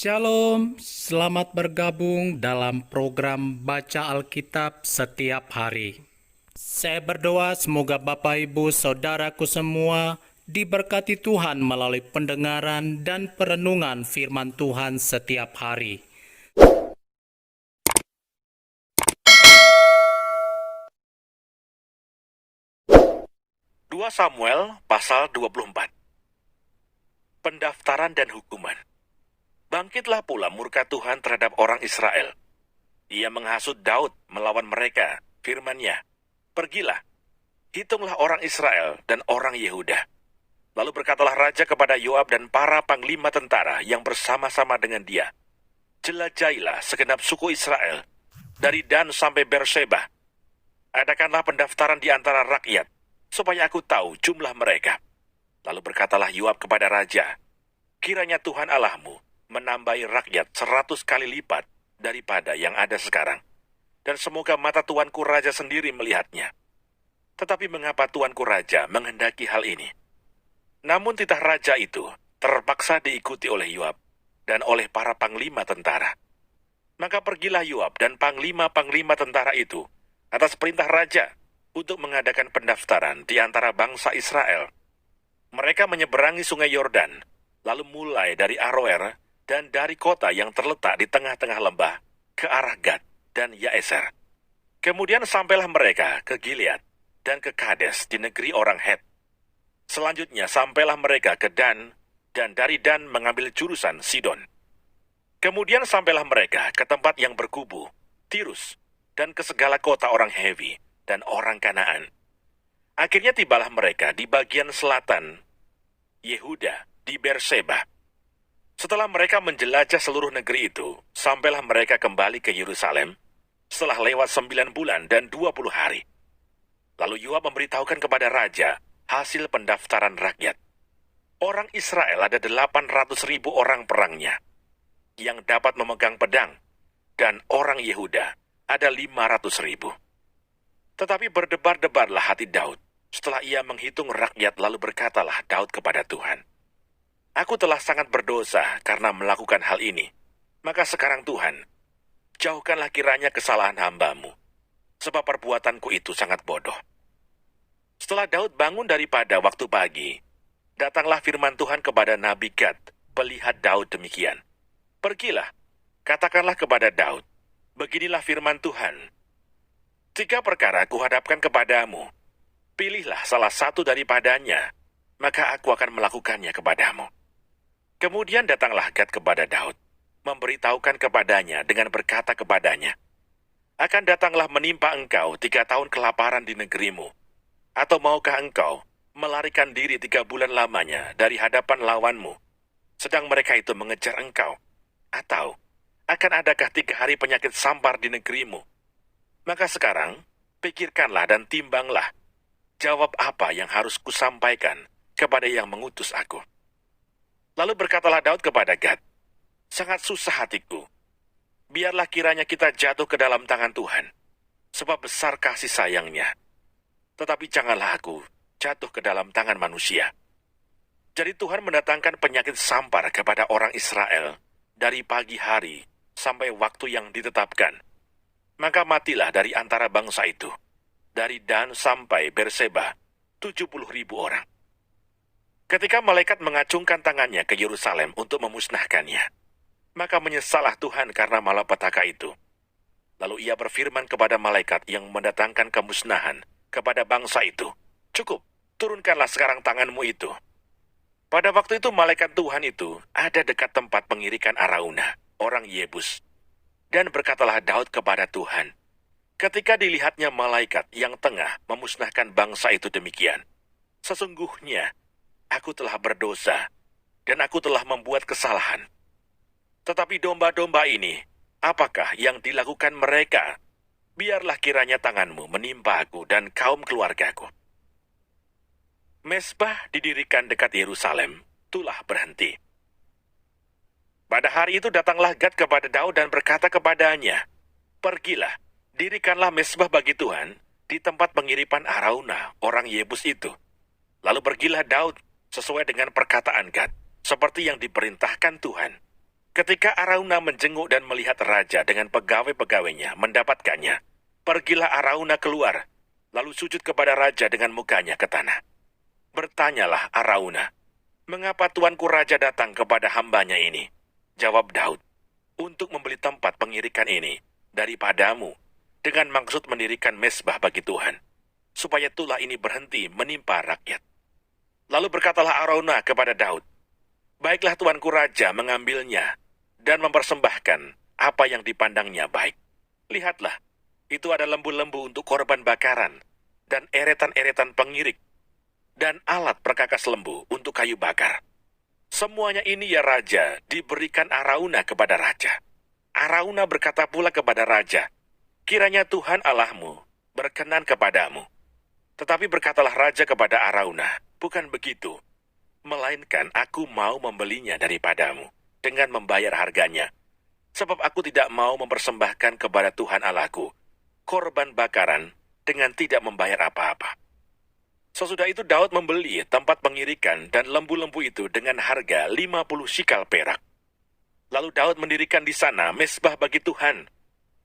Shalom, selamat bergabung dalam program Baca Alkitab setiap hari. Saya berdoa semoga Bapak Ibu Saudaraku semua diberkati Tuhan melalui pendengaran dan perenungan firman Tuhan setiap hari. Samuel pasal 24. Pendaftaran dan hukuman. Bangkitlah pula murka Tuhan terhadap orang Israel. Ia menghasut Daud melawan mereka, firman-Nya, "Pergilah, hitunglah orang Israel dan orang Yehuda." Lalu berkatalah raja kepada Yoab dan para panglima tentara yang bersama-sama dengan dia, "Jelajahilah segenap suku Israel, dari Dan sampai Berseba. Adakanlah pendaftaran di antara rakyat, supaya aku tahu jumlah mereka." Lalu berkatalah Yoab kepada raja, "Kiranya Tuhan Allahmu menambahi rakyat 100 kali lipat daripada yang ada sekarang. Dan semoga mata tuanku raja sendiri melihatnya. Tetapi mengapa tuanku raja menghendaki hal ini?" Namun titah raja itu terpaksa diikuti oleh Yoab dan oleh para panglima tentara. Maka pergilah Yoab dan panglima-panglima tentara itu atas perintah raja untuk mengadakan pendaftaran di antara bangsa Israel. Mereka menyeberangi sungai Yordan, lalu mulai dari Aroer dan dari kota yang terletak di tengah-tengah lembah ke arah Gad dan Yaeser. Kemudian sampailah mereka ke Gilead dan ke Kades di negeri orang Het. Selanjutnya sampailah mereka ke Dan, dan dari Dan mengambil jurusan Sidon. Kemudian sampailah mereka ke tempat yang berkubu, Tirus, dan ke segala kota orang Hewi dan orang Kanaan. Akhirnya tibalah mereka di bagian selatan Yehuda, di Berseba. Setelah mereka menjelajah seluruh negeri itu, sampailah mereka kembali ke Yerusalem setelah lewat 9 bulan dan 20 hari. Lalu Yoab memberitahukan kepada raja hasil pendaftaran rakyat. Orang Israel ada 800.000 orang perangnya yang dapat memegang pedang, dan orang Yehuda ada 500.000. Tetapi berdebar-debarlah hati Daud setelah ia menghitung rakyat, lalu berkatalah Daud kepada Tuhan, "Aku telah sangat berdosa karena melakukan hal ini. Maka sekarang Tuhan, jauhkanlah kiranya kesalahan hamba-Mu, sebab perbuatanku itu sangat bodoh." Setelah Daud bangun daripada waktu pagi, datanglah firman Tuhan kepada Nabi Gad, pelihat Daud demikian, "Pergilah, katakanlah kepada Daud, beginilah firman Tuhan, 3 perkara kuhadapkan kepadamu. Pilihlah salah satu daripadanya, maka aku akan melakukannya kepadamu." Kemudian datanglah Gad kepada Daud, memberitahukan kepadanya dengan berkata kepadanya, "Akan datanglah menimpa engkau 3 tahun kelaparan di negerimu. Atau maukah engkau melarikan diri 3 bulan lamanya dari hadapan lawanmu, sedang mereka itu mengejar engkau? Atau akan adakah 3 hari penyakit sampar di negerimu? Maka sekarang, pikirkanlah dan timbanglah, jawab apa yang harus kusampaikan kepada yang mengutus aku." Lalu berkatalah Daud kepada Gad, "Sangat susah hatiku. Biarlah kiranya kita jatuh ke dalam tangan Tuhan, sebab besar kasih sayangnya. Tetapi janganlah aku jatuh ke dalam tangan manusia." Jadi Tuhan mendatangkan penyakit sampar kepada orang Israel dari pagi hari sampai waktu yang ditetapkan. Maka matilah dari antara bangsa itu, dari Dan sampai Berseba, 70.000 orang. Ketika malaikat mengacungkan tangannya ke Yerusalem untuk memusnahkannya, maka menyesallah Tuhan karena malapetaka itu. Lalu ia berfirman kepada malaikat yang mendatangkan kemusnahan kepada bangsa itu, "Cukup, turunkanlah sekarang tanganmu itu." Pada waktu itu malaikat Tuhan itu ada dekat tempat pengirikan Arauna, orang Yebus. Dan berkatalah Daud kepada Tuhan, ketika dilihatnya malaikat yang tengah memusnahkan bangsa itu demikian, "Sesungguhnya aku telah berdosa, dan aku telah membuat kesalahan. Tetapi domba-domba ini, apakah yang dilakukan mereka? Biarlah kiranya tanganmu menimpa aku dan kaum keluargaku." Mezbah didirikan dekat Yerusalem, itulah berhenti. Pada hari itu datanglah Gad kepada Daud dan berkata kepadanya, "Pergilah, dirikanlah mezbah bagi Tuhan di tempat pengiripan Arauna, orang Yebus itu." Lalu pergilah Daud sesuai dengan perkataan Gad, seperti yang diperintahkan Tuhan. Ketika Arauna menjenguk dan melihat raja dengan pegawai-pegawainya mendapatkannya, pergilah Arauna keluar, lalu sujud kepada raja dengan mukanya ke tanah. Bertanyalah Arauna, "Mengapa tuanku raja datang kepada hambanya ini?" Jawab Daud, "Untuk membeli tempat pengirikan ini daripadamu, dengan maksud mendirikan mezbah bagi Tuhan, supaya tulah ini berhenti menimpa rakyat." Lalu berkatalah Arauna kepada Daud, "Baiklah tuanku raja mengambilnya dan mempersembahkan apa yang dipandangnya baik. Lihatlah, itu ada lembu-lembu untuk korban bakaran, dan eretan-eretan pengirik, dan alat perkakas lembu untuk kayu bakar. Semuanya ini ya raja, diberikan Arauna kepada raja." Arauna berkata pula kepada raja, "Kiranya Tuhan Allahmu berkenan kepadamu." Tetapi berkatalah raja kepada Arauna, "Bukan begitu, melainkan aku mau membelinya daripadamu dengan membayar harganya, sebab aku tidak mau mempersembahkan kepada Tuhan Allahku korban bakaran dengan tidak membayar apa-apa." Sesudah itu Daud membeli tempat pengirikan dan lembu-lembu itu dengan harga 50 shikal perak. Lalu Daud mendirikan di sana mezbah bagi Tuhan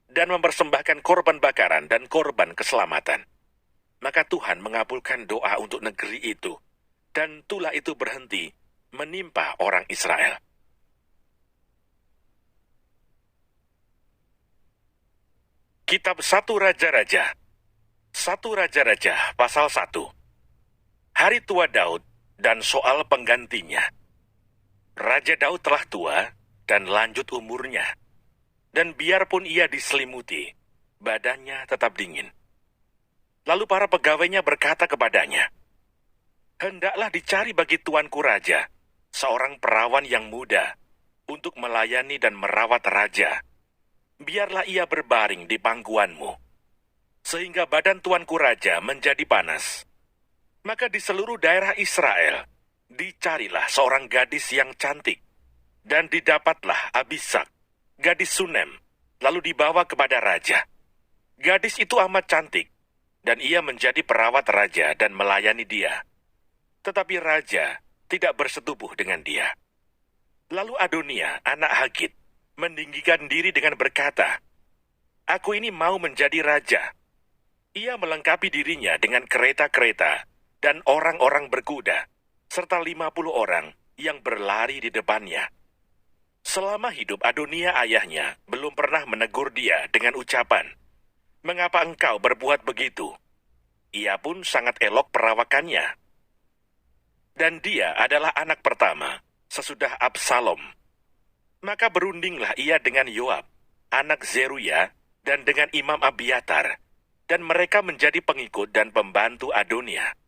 dan mempersembahkan korban bakaran dan korban keselamatan. Maka Tuhan mengabulkan doa untuk negeri itu, dan tulah itu berhenti menimpa orang Israel. Kitab 1 Raja-Raja. 1 Raja-Raja pasal 1. Hari tua Daud dan soal penggantinya. Raja Daud telah tua dan lanjut umurnya, dan biarpun ia diselimuti, badannya tetap dingin. Lalu para pegawainya berkata kepadanya, "Hendaklah dicari bagi tuanku raja seorang perawan yang muda untuk melayani dan merawat raja. Biarlah ia berbaring di pangkuanmu, sehingga badan tuanku raja menjadi panas." Maka di seluruh daerah Israel dicarilah seorang gadis yang cantik, dan didapatlah Abisak, gadis Sunem, lalu dibawa kepada raja. Gadis itu amat cantik, dan ia menjadi perawat raja dan melayani dia. Tetapi raja tidak bersetubuh dengan dia. Lalu Adonia, anak Hagit, meninggikan diri dengan berkata, "Aku ini mau menjadi raja." Ia melengkapi dirinya dengan kereta-kereta dan orang-orang berkuda, serta 50 orang yang berlari di depannya. Selama hidup Adonia ayahnya belum pernah menegur dia dengan ucapan, "Mengapa engkau berbuat begitu?" Ia pun sangat elok perawakannya. Dan dia adalah anak pertama sesudah Absalom. Maka berundinglah ia dengan Yoab, anak Zeruya, dan dengan Imam Abiatar, dan mereka menjadi pengikut dan pembantu Adonia.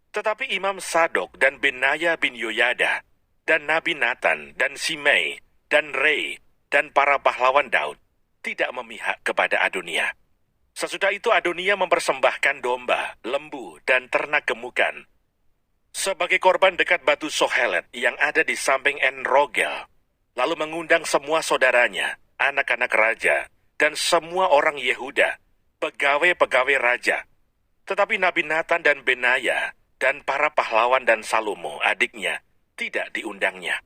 Tetapi Imam Sadok dan Benaya bin Yoyada, dan Nabi Nathan, dan Simei, dan Rei, dan para pahlawan Daud tidak memihak kepada Adonia. Sesudah itu Adonia mempersembahkan domba, lembu, dan ternak gemukan sebagai korban dekat batu Sohelet yang ada di samping En-Rogel, lalu mengundang semua saudaranya, anak-anak raja, dan semua orang Yehuda, pegawai-pegawai raja. Tetapi Nabi Nathan dan Benaya dan para pahlawan dan Salomo, adiknya, tidak diundangnya.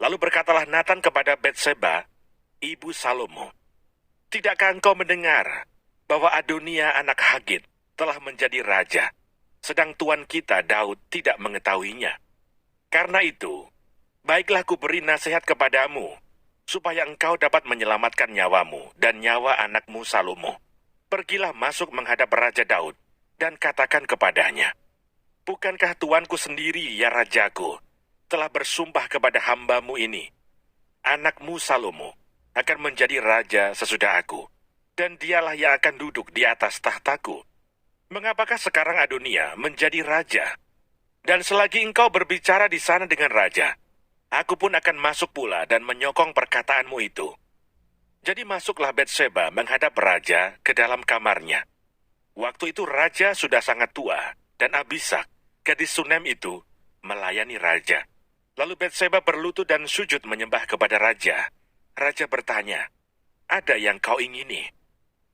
Lalu berkatalah Nathan kepada Betseba, ibu Salomo, "Tidakkah engkau mendengar bahwa Adonia anak Hagit telah menjadi raja, sedang tuan kita Daud tidak mengetahuinya? Karena itu, baiklah ku beri nasihat kepadamu, supaya engkau dapat menyelamatkan nyawamu dan nyawa anakmu Salomo. Pergilah masuk menghadap Raja Daud, dan katakan kepadanya, 'Bukankah tuanku sendiri, ya rajaku, telah bersumpah kepada hambamu ini, anakmu Salomo akan menjadi raja sesudah aku, dan dialah yang akan duduk di atas tahtaku. Mengapakah sekarang Adonia menjadi raja? Dan selagi engkau berbicara di sana dengan raja, aku pun akan masuk pula dan menyokong perkataanmu itu.' Jadi masuklah Betseba menghadap raja ke dalam kamarnya. Waktu itu raja sudah sangat tua, dan Abisak, gadis Sunem itu, melayani raja. Lalu Betseba berlutut dan sujud menyembah kepada raja. Raja bertanya, 'Ada yang kau ingini?'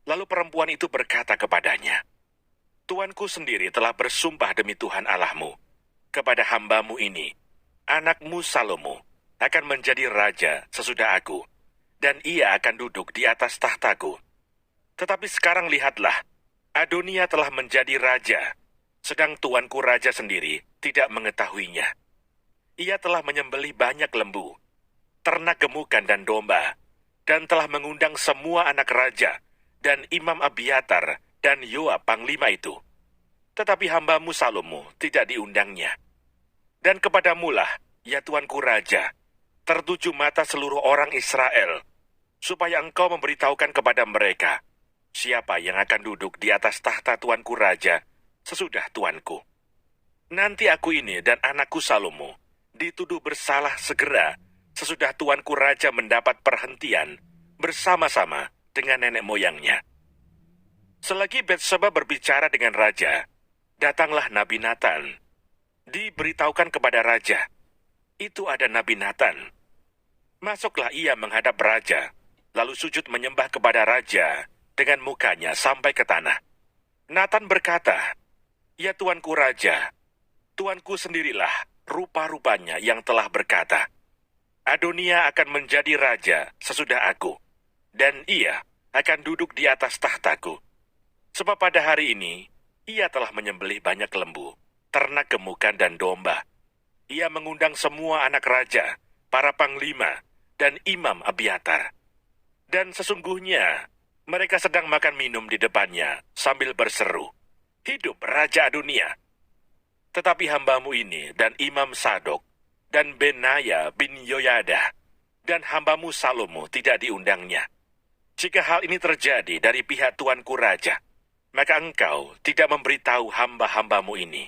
Lalu perempuan itu berkata kepadanya, 'Tuanku sendiri telah bersumpah demi Tuhan Allahmu, kepada hambamu ini, anakmu Salomo akan menjadi raja sesudah aku, dan ia akan duduk di atas tahtaku. Tetapi sekarang lihatlah, Adonia telah menjadi raja, sedang tuanku raja sendiri tidak mengetahuinya. Ia telah menyembelih banyak lembu, ternak gemukan dan domba, dan telah mengundang semua anak raja, dan Imam Abiatar, dan Yoab panglima itu. Tetapi hambamu Salomo tidak diundangnya. Dan kepadamulah, ya tuanku raja, tertuju mata seluruh orang Israel, supaya engkau memberitahukan kepada mereka, siapa yang akan duduk di atas tahta tuanku raja sesudah tuanku. Nanti aku ini dan anakku Salomo dituduh bersalah segera sesudah tuanku raja mendapat perhentian bersama-sama dengan nenek moyangnya. Selagi Betseba berbicara dengan raja, datanglah Nabi Natan. Diberitahukan kepada raja, itu ada Nabi Natan. Masuklah ia menghadap raja, lalu sujud menyembah kepada raja dengan mukanya sampai ke tanah. Natan berkata, "Ya tuanku raja, tuanku sendirilah rupa-rupanya yang telah berkata, Adonia akan menjadi raja sesudah aku, dan ia akan duduk di atas tahtaku. Sebab pada hari ini, ia telah menyembelih banyak lembu, ternak gemukan dan domba. Ia mengundang semua anak raja, para panglima, dan Imam Abiatar. Dan sesungguhnya, mereka sedang makan minum di depannya sambil berseru, 'Hidup Raja Adonia!' Tetapi hambamu ini dan Imam Sadok dan Benaya bin Yoyada dan hambamu Salomo tidak diundangnya. Jika hal ini terjadi dari pihak tuanku raja, maka engkau tidak memberitahu hamba-hambamu ini.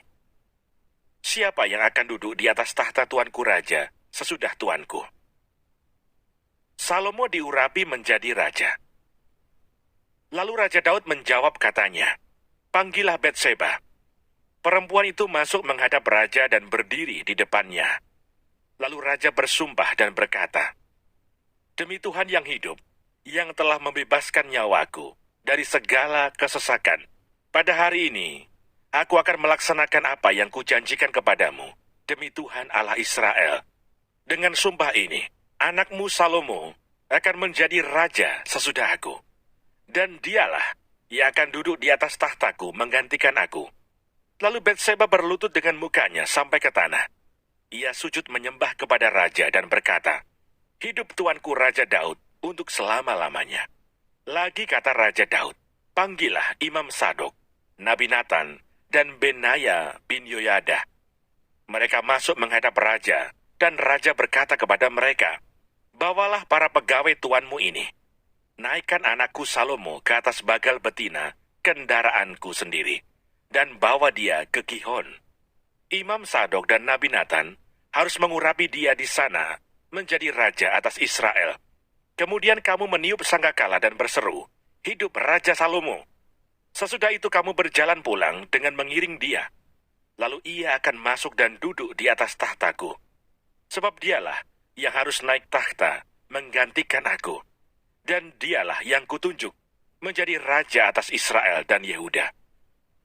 Siapa yang akan duduk di atas tahta tuanku raja sesudah tuanku?" Salomo diurapi menjadi raja. Lalu Raja Daud menjawab katanya, "Panggillah Betseba." Perempuan itu masuk menghadap raja dan berdiri di depannya. Lalu raja bersumpah dan berkata, "Demi Tuhan yang hidup, yang telah membebaskan nyawaku dari segala kesesakan, pada hari ini aku akan melaksanakan apa yang kujanjikan kepadamu, demi Tuhan Allah Israel. Dengan sumpah ini, anakmu Salomo akan menjadi raja sesudah aku. Dan dialah yang akan duduk di atas tahtaku menggantikan aku." Lalu Betseba berlutut dengan mukanya sampai ke tanah. Ia sujud menyembah kepada raja dan berkata, "Hidup tuanku Raja Daud untuk selama-lamanya." Lagi kata Raja Daud, "Panggillah Imam Sadok, Nabi Natan, dan Benaya bin Yoyada." Mereka masuk menghadap raja, dan raja berkata kepada mereka, "Bawalah para pegawai tuanmu ini. Naikkan anakku Salomo ke atas bagal betina kendaraanku sendiri, dan bawa dia ke Gihon. Imam Sadok dan Nabi Natan harus mengurapi dia di sana menjadi raja atas Israel. Kemudian kamu meniup sangkakala dan berseru, 'Hidup Raja Salomo!' Sesudah itu kamu berjalan pulang dengan mengiring dia. Lalu ia akan masuk dan duduk di atas tahtaku. Sebab dialah yang harus naik tahta menggantikan aku. Dan dialah yang kutunjuk menjadi raja atas Israel dan Yehuda."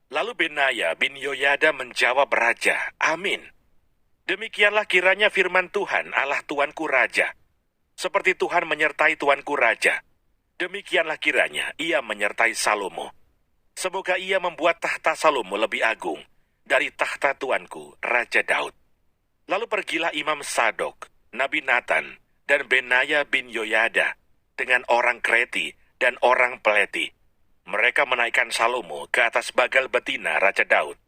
Lalu Benaya bin Yoyada menjawab raja, "Amin. Demikianlah kiranya firman Tuhan Allah tuanku raja. Seperti Tuhan menyertai tuanku raja, demikianlah kiranya ia menyertai Salomo. Semoga ia membuat tahta Salomo lebih agung dari tahta tuanku Raja Daud." Lalu pergilah Imam Sadok, Nabi Natan, dan Benaya bin Yoyada dengan orang Kreti dan orang Peleti. Mereka menaikkan Salomo ke atas bagal betina Raja Daud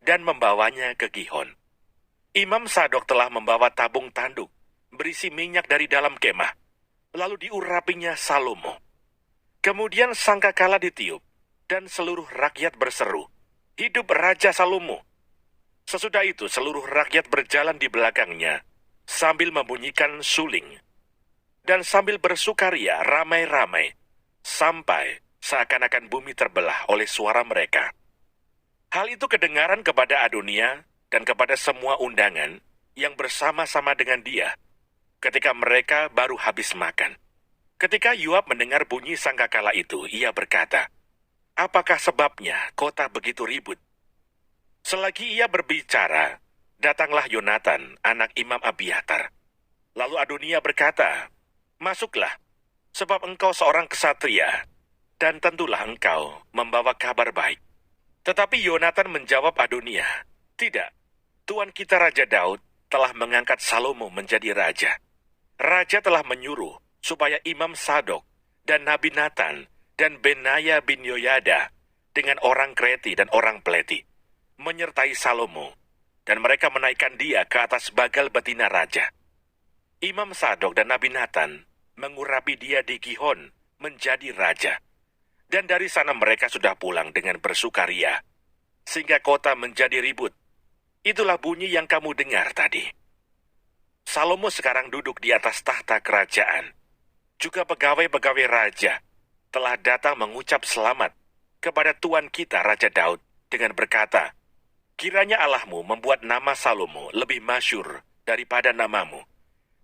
dan membawanya ke Gihon. Imam Sadok telah membawa tabung tanduk berisi minyak dari dalam kemah, lalu diurapinya Salomo. Kemudian sangkakala ditiup dan seluruh rakyat berseru, "Hidup Raja Salomo!" Sesudah itu seluruh rakyat berjalan di belakangnya sambil membunyikan suling dan sambil bersukaria ramai-ramai sampai seakan-akan bumi terbelah oleh suara mereka. Hal itu kedengaran kepada Adonia dan kepada semua undangan yang bersama-sama dengan dia ketika mereka baru habis makan. Ketika Yoab mendengar bunyi sangkakala itu, ia berkata, "Apakah sebabnya kota begitu ribut?" Selagi ia berbicara, datanglah Yonatan, anak Imam Abiatar. Lalu Adonia berkata, "Masuklah, sebab engkau seorang kesatria, dan tentulah engkau membawa kabar baik." Tetapi Yonatan menjawab Adonia, "Tidak, Tuan kita Raja Daud telah mengangkat Salomo menjadi raja. Raja telah menyuruh supaya Imam Sadok dan Nabi Nathan dan Benaya bin Yoyada dengan orang Kreti dan orang Peleti menyertai Salomo, dan mereka menaikkan dia ke atas bagal betina raja. Imam Sadok dan Nabi Nathan mengurapi dia di Gihon menjadi raja, dan dari sana mereka sudah pulang dengan bersukaria, sehingga kota menjadi ribut. Itulah bunyi yang kamu dengar tadi. Salomo sekarang duduk di atas tahta kerajaan. Juga pegawai-pegawai raja telah datang mengucap selamat kepada Tuan kita Raja Daud dengan berkata, kiranya Allahmu membuat nama Salomo lebih masyhur daripada namamu,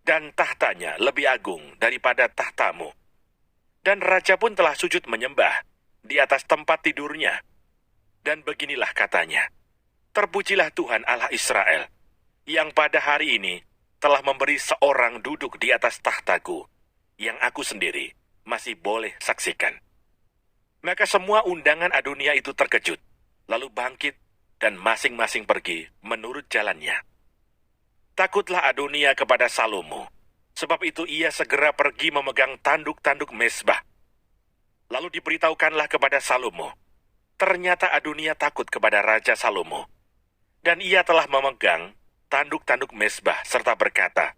dan tahtanya lebih agung daripada tahtamu. Dan raja pun telah sujud menyembah di atas tempat tidurnya. Dan beginilah katanya, terpujilah Tuhan Allah Israel, yang pada hari ini telah memberi seorang duduk di atas tahtaku, yang aku sendiri masih boleh saksikan. Maka semua undangan Adonia itu terkejut, lalu bangkit dan masing-masing pergi menurut jalannya. Takutlah Adonia kepada Salomo, sebab itu ia segera pergi memegang tanduk-tanduk mezbah. Lalu diberitahukanlah kepada Salomo, ternyata Adonia takut kepada Raja Salomo, dan ia telah memegang tanduk-tanduk mezbah serta berkata,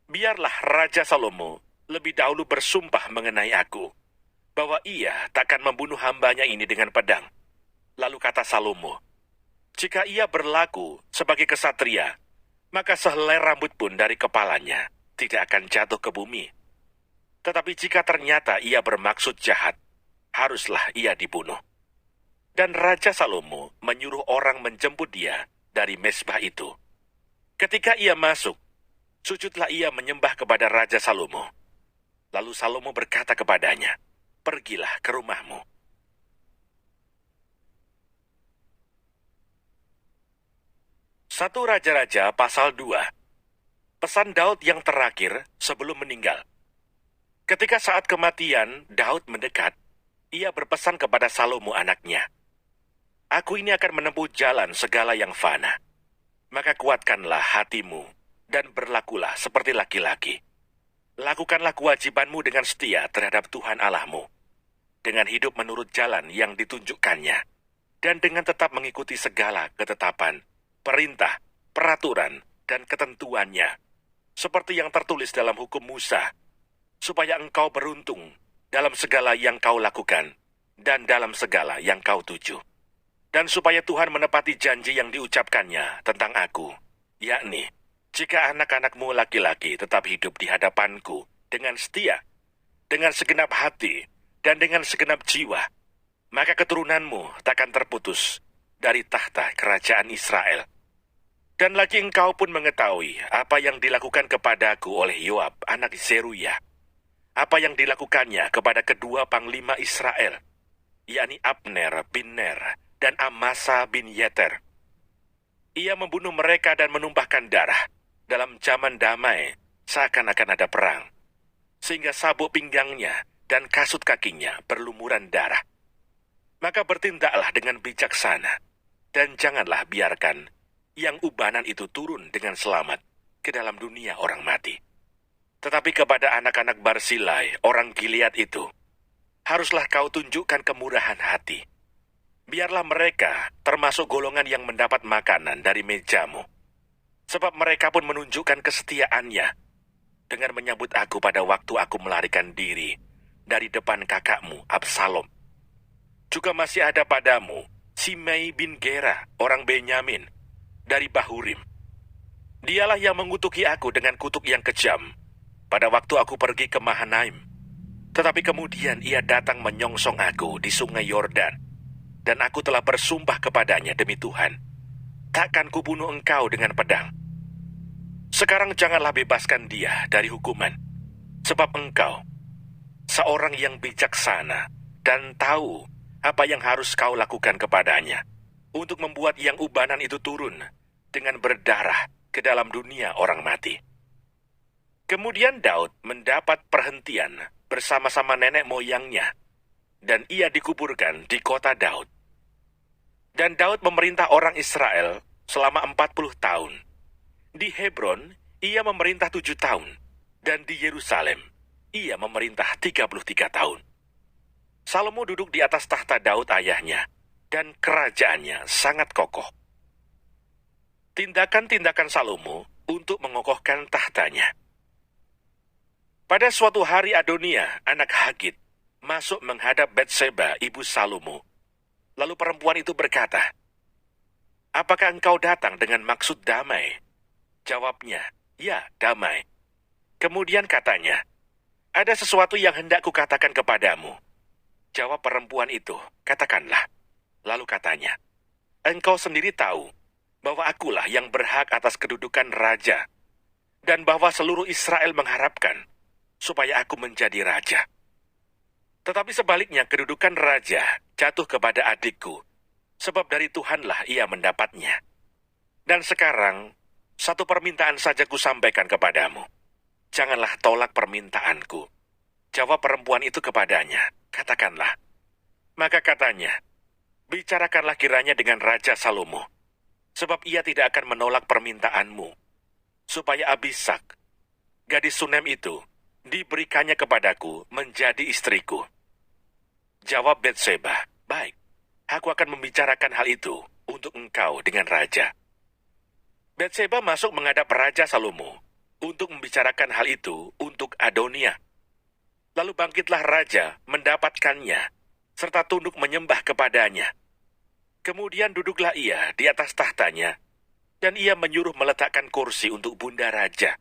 biarlah Raja Salomo lebih dahulu bersumpah mengenai aku, bahwa ia takkan membunuh hambanya ini dengan pedang. Lalu kata Salomo, jika ia berlaku sebagai kesatria, maka sehelai rambut pun dari kepalanya tidak akan jatuh ke bumi. Tetapi jika ternyata ia bermaksud jahat, haruslah ia dibunuh. Dan Raja Salomo menyuruh orang menjemput dia dari mezbah itu. Ketika ia masuk, sujudlah ia menyembah kepada Raja Salomo. Lalu Salomo berkata kepadanya, pergilah ke rumahmu. Satu Raja-Raja pasal 2. Pesan Daud yang terakhir sebelum meninggal. Ketika saat kematian Daud mendekat, ia berpesan kepada Salomo anaknya, aku ini akan menempuh jalan segala yang fana. Maka kuatkanlah hatimu dan berlakulah seperti laki-laki. Lakukanlah kewajibanmu dengan setia terhadap Tuhan Allahmu, dengan hidup menurut jalan yang ditunjukkannya, dan dengan tetap mengikuti segala ketetapan, perintah, peraturan, dan ketentuannya, seperti yang tertulis dalam hukum Musa, supaya engkau beruntung dalam segala yang kau lakukan, dan dalam segala yang kau tuju. Dan supaya Tuhan menepati janji yang diucapkannya tentang aku, yakni, jika anak-anakmu laki-laki tetap hidup di hadapanku dengan setia, dengan segenap hati, dan dengan segenap jiwa, maka keturunanmu takkan terputus dari tahta kerajaan Israel. Dan lagi engkau pun mengetahui apa yang dilakukan kepadaku oleh Yoab, anak Zeruya, apa yang dilakukannya kepada kedua panglima Israel, yakni Abner bin Ner dan Amasa bin Yeter. Ia membunuh mereka dan menumpahkan darah dalam zaman damai, seakan-akan ada perang, sehingga sabuk pinggangnya dan kasut kakinya berlumuran darah. Maka bertindaklah dengan bijaksana, dan janganlah biarkan yang ubanan itu turun dengan selamat ke dalam dunia orang mati. Tetapi kepada anak-anak Barsilai, orang Gilead itu, haruslah kau tunjukkan kemurahan hati. Biarlah mereka termasuk golongan yang mendapat makanan dari mejamu. Sebab mereka pun menunjukkan kesetiaannya dengan menyambut aku pada waktu aku melarikan diri dari depan kakakmu Absalom. Juga masih ada padamu Simei bin Gera, orang Benyamin, dari Bahurim. Dialah yang mengutuki aku dengan kutuk yang kejam pada waktu aku pergi ke Mahanaim. Tetapi kemudian ia datang menyongsong aku di sungai Yordan, dan aku telah bersumpah kepadanya demi Tuhan, takkan kubunuh engkau dengan pedang. Sekarang janganlah bebaskan dia dari hukuman, sebab engkau seorang yang bijaksana dan tahu apa yang harus kau lakukan kepadanya, untuk membuat yang ubanan itu turun dengan berdarah ke dalam dunia orang mati. Kemudian Daud mendapat perhentian bersama-sama nenek moyangnya, dan ia dikuburkan di kota Daud. Dan Daud memerintah orang Israel selama 40 tahun. Di Hebron, ia memerintah 7 tahun, dan di Yerusalem, ia memerintah 33 tahun. Salomo duduk di atas tahta Daud ayahnya, dan kerajaannya sangat kokoh. Tindakan-tindakan Salomo untuk mengokohkan tahtanya. Pada suatu hari Adonia, anak Hagit, masuk menghadap Batseba, ibu Salomo. Lalu perempuan itu berkata, "Apakah engkau datang dengan maksud damai?" Jawabnya, "Ya, damai." Kemudian katanya, "Ada sesuatu yang hendak kukatakan kepadamu." Jawab perempuan itu, "Katakanlah." Lalu katanya, "Engkau sendiri tahu bahwa akulah yang berhak atas kedudukan raja, dan bahwa seluruh Israel mengharapkan supaya aku menjadi raja. Tetapi sebaliknya kedudukan raja jatuh kepada adikku, sebab dari Tuhanlah ia mendapatnya. Dan sekarang, satu permintaan saja kusampaikan kepadamu. Janganlah tolak permintaanku." Jawab perempuan itu kepadanya, "Katakanlah." Maka katanya, "Bicarakanlah kiranya dengan Raja Salomo, sebab ia tidak akan menolak permintaanmu, supaya Abisak, gadis Sunem itu, diberikannya kepadaku menjadi istriku." Jawab Batseba, "Baik, aku akan membicarakan hal itu untuk engkau dengan raja." Batseba masuk menghadap Raja Salomo untuk membicarakan hal itu untuk Adonia. Lalu bangkitlah raja mendapatkannya, serta tunduk menyembah kepadanya. Kemudian duduklah ia di atas tahtanya, dan ia menyuruh meletakkan kursi untuk bunda raja.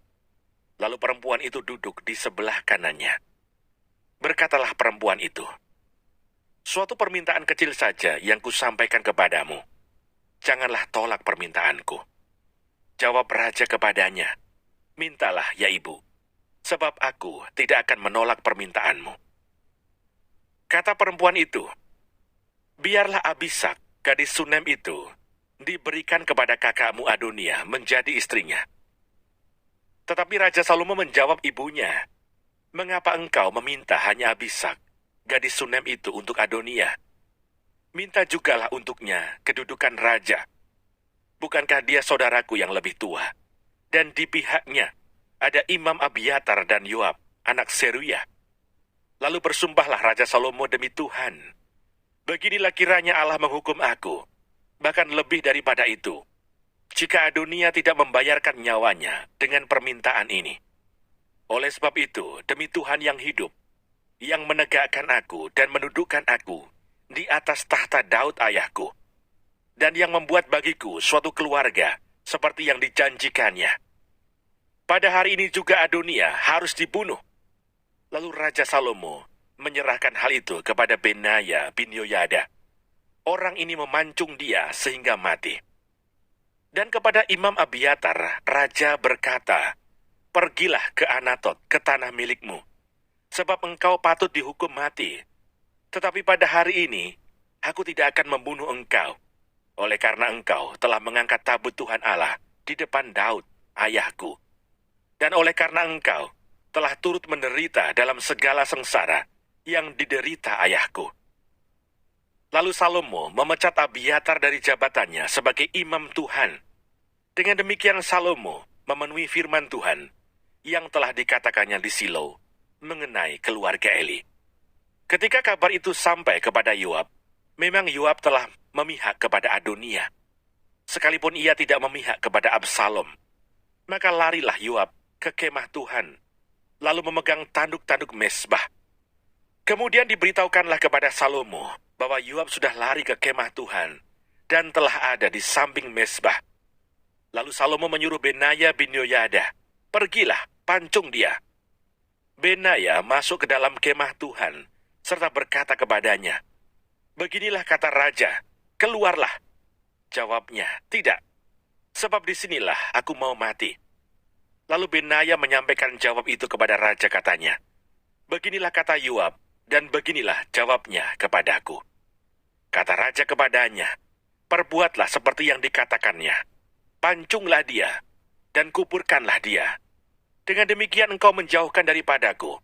Lalu perempuan itu duduk di sebelah kanannya. Berkatalah perempuan itu, "Suatu permintaan kecil saja yang kusampaikan kepadamu. Janganlah tolak permintaanku." Jawab raja kepadanya, "Mintalah ya ibu, sebab aku tidak akan menolak permintaanmu." Kata perempuan itu, "Biarlah Abisak, gadis Sunem itu, diberikan kepada kakakmu Adonia menjadi istrinya." Tetapi Raja Salomo menjawab ibunya, "Mengapa engkau meminta hanya Abisak, gadis Sunem itu untuk Adonia? Minta jugalah untuknya kedudukan raja. Bukankah dia saudaraku yang lebih tua? Dan di pihaknya ada Imam Abiatar dan Yoab, anak Seruya." Lalu bersumpahlah Raja Salomo demi Tuhan, "Beginilah kiranya Allah menghukum aku, bahkan lebih daripada itu, jika Adonia tidak membayarkan nyawanya dengan permintaan ini. Oleh sebab itu, demi Tuhan yang hidup, yang menegakkan aku dan menundukkan aku di atas tahta Daud ayahku, dan yang membuat bagiku suatu keluarga seperti yang dijanjikannya, pada hari ini juga Adonia harus dibunuh." Lalu Raja Salomo menyerahkan hal itu kepada Benaya bin Yoyada. Orang ini memancung dia sehingga mati. Dan kepada Imam Abiatar, raja berkata, "Pergilah ke Anatot, ke tanah milikmu, sebab engkau patut dihukum mati. Tetapi pada hari ini, aku tidak akan membunuh engkau, oleh karena engkau telah mengangkat tabut Tuhan Allah di depan Daud, ayahku. Dan oleh karena engkau telah turut menderita dalam segala sengsara yang diderita ayahku." Lalu Salomo memecat Abiatar dari jabatannya sebagai imam Tuhan. Dengan demikian Salomo memenuhi firman Tuhan yang telah dikatakannya di Silo mengenai keluarga Eli. Ketika kabar itu sampai kepada Yoab, memang Yoab telah memihak kepada Adonia, sekalipun ia tidak memihak kepada Absalom. Maka larilah Yoab ke kemah Tuhan, lalu memegang tanduk-tanduk mezbah. Kemudian diberitahukanlah kepada Salomo bahwa Yoab sudah lari ke kemah Tuhan dan telah ada di samping mezbah. Lalu Salomo menyuruh Benaya bin Yoyada, "Pergilah, pancung dia." Benaya masuk ke dalam kemah Tuhan serta berkata kepadanya, "Beginilah kata raja, keluarlah." Jawabnya, "Tidak, sebab disinilah aku mau mati." Lalu Benaya menyampaikan jawab itu kepada raja, katanya, "Beginilah kata Yoab, dan beginilah jawabnya kepadaku." Kata raja kepadanya, "Perbuatlah seperti yang dikatakannya. Pancunglah dia, dan kuburkanlah dia." Dengan demikian engkau menjauhkan daripadaku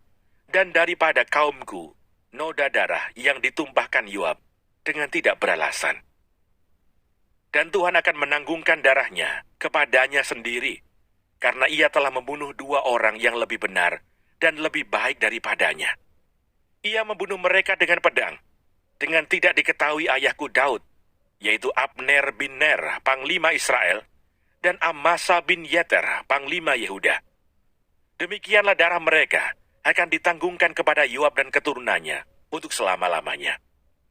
dan daripada kaumku noda darah yang ditumpahkan Yoab dengan tidak beralasan. Dan Tuhan akan menanggungkan darahnya kepadanya sendiri, karena ia telah membunuh 2 orang yang lebih benar dan lebih baik daripadanya. Ia membunuh mereka dengan pedang, dengan tidak diketahui ayahku Daud, yaitu Abner bin Ner, panglima Israel, dan Amasa bin Yeter, panglima Yehuda. Demikianlah darah mereka akan ditanggungkan kepada Yoab dan keturunannya untuk selama-lamanya.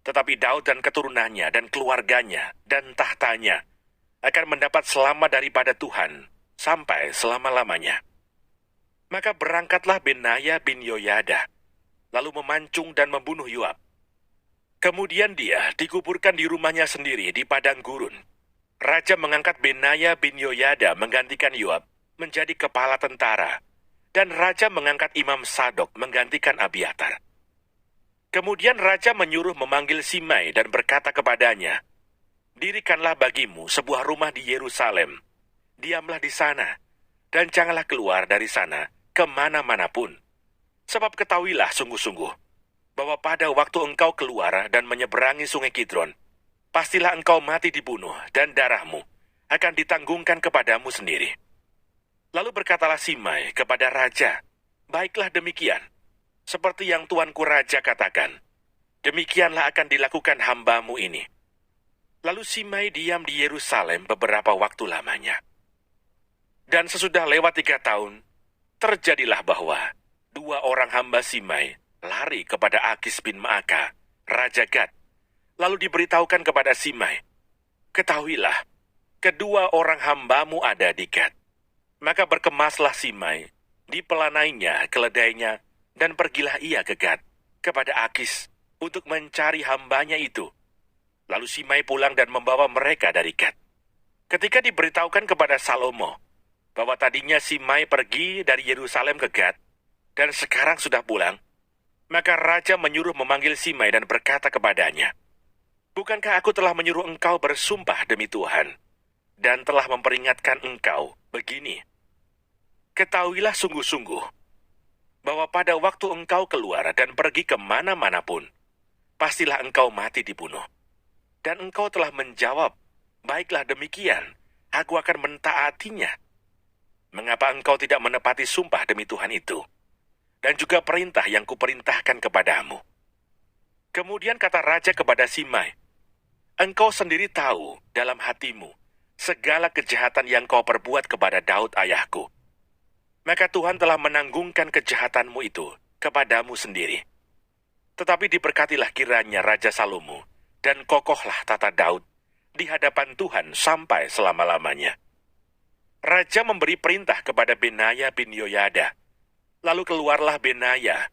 Tetapi Daud dan keturunannya dan keluarganya dan tahtanya akan mendapat selamat daripada Tuhan sampai selama-lamanya. Maka berangkatlah Benaya bin Yoyada, lalu memancung dan membunuh Yoab. Kemudian dia dikuburkan di rumahnya sendiri di padang gurun. Raja mengangkat Benaya bin Yoyada menggantikan Yoab menjadi kepala tentara, dan raja mengangkat Imam Sadok menggantikan Abiatar. Kemudian raja menyuruh memanggil Simei dan berkata kepadanya, "Dirikanlah bagimu sebuah rumah di Yerusalem. Diamlah di sana, dan janganlah keluar dari sana kemana-mana pun. Sebab ketahuilah sungguh-sungguh, bahwa pada waktu engkau keluar dan menyeberangi sungai Kidron, pastilah engkau mati dibunuh, dan darahmu akan ditanggungkan kepadamu sendiri." Lalu berkatalah Simei kepada raja, "Baiklah demikian. Seperti yang tuanku raja katakan, demikianlah akan dilakukan hambamu ini." Lalu Simei diam di Yerusalem beberapa waktu lamanya. Dan sesudah lewat 3 tahun, terjadilah bahwa 2 orang hamba Simei lari kepada Akis bin Maaka, Raja Gad. Lalu diberitahukan kepada Simei, "Ketahuilah, kedua orang hambamu ada di Gad." Maka berkemaslah Simei, dipelanainya keledainya, dan pergilah ia ke Gad, kepada Akis, untuk mencari hambanya itu. Lalu Simei pulang dan membawa mereka dari Gad. Ketika diberitahukan kepada Salomo, bahwa tadinya Simei pergi dari Yerusalem ke Gad, dan sekarang sudah pulang, maka raja menyuruh memanggil Simei dan berkata kepadanya, "Bukankah aku telah menyuruh engkau bersumpah demi Tuhan, dan telah memperingatkan engkau begini? Ketahuilah sungguh-sungguh, bahwa pada waktu engkau keluar dan pergi kemana-mana pun, pastilah engkau mati dibunuh. Dan engkau telah menjawab, 'Baiklah demikian, aku akan mentaatinya.' Mengapa engkau tidak menepati sumpah demi Tuhan itu, dan juga perintah yang kuperintahkan kepadamu?" Kemudian kata raja kepada Simei, "Engkau sendiri tahu dalam hatimu segala kejahatan yang kau perbuat kepada Daud ayahku. Maka Tuhan telah menanggungkan kejahatanmu itu kepadamu sendiri. Tetapi diberkatilah kiranya Raja Salomo, dan kokohlah tata Daud di hadapan Tuhan sampai selama-lamanya." Raja memberi perintah kepada Benaya bin Yoyada. Lalu keluarlah Benaya,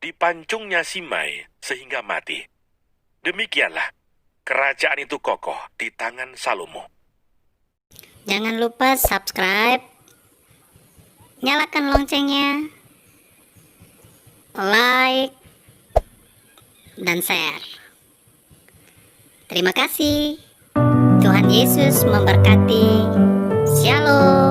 dipancungnya Simei sehingga mati. Demikianlah, kerajaan itu kokoh di tangan Salomo. Jangan lupa subscribe, nyalakan loncengnya, like, dan share. Terima kasih. Tuhan Yesus memberkati. Shalom.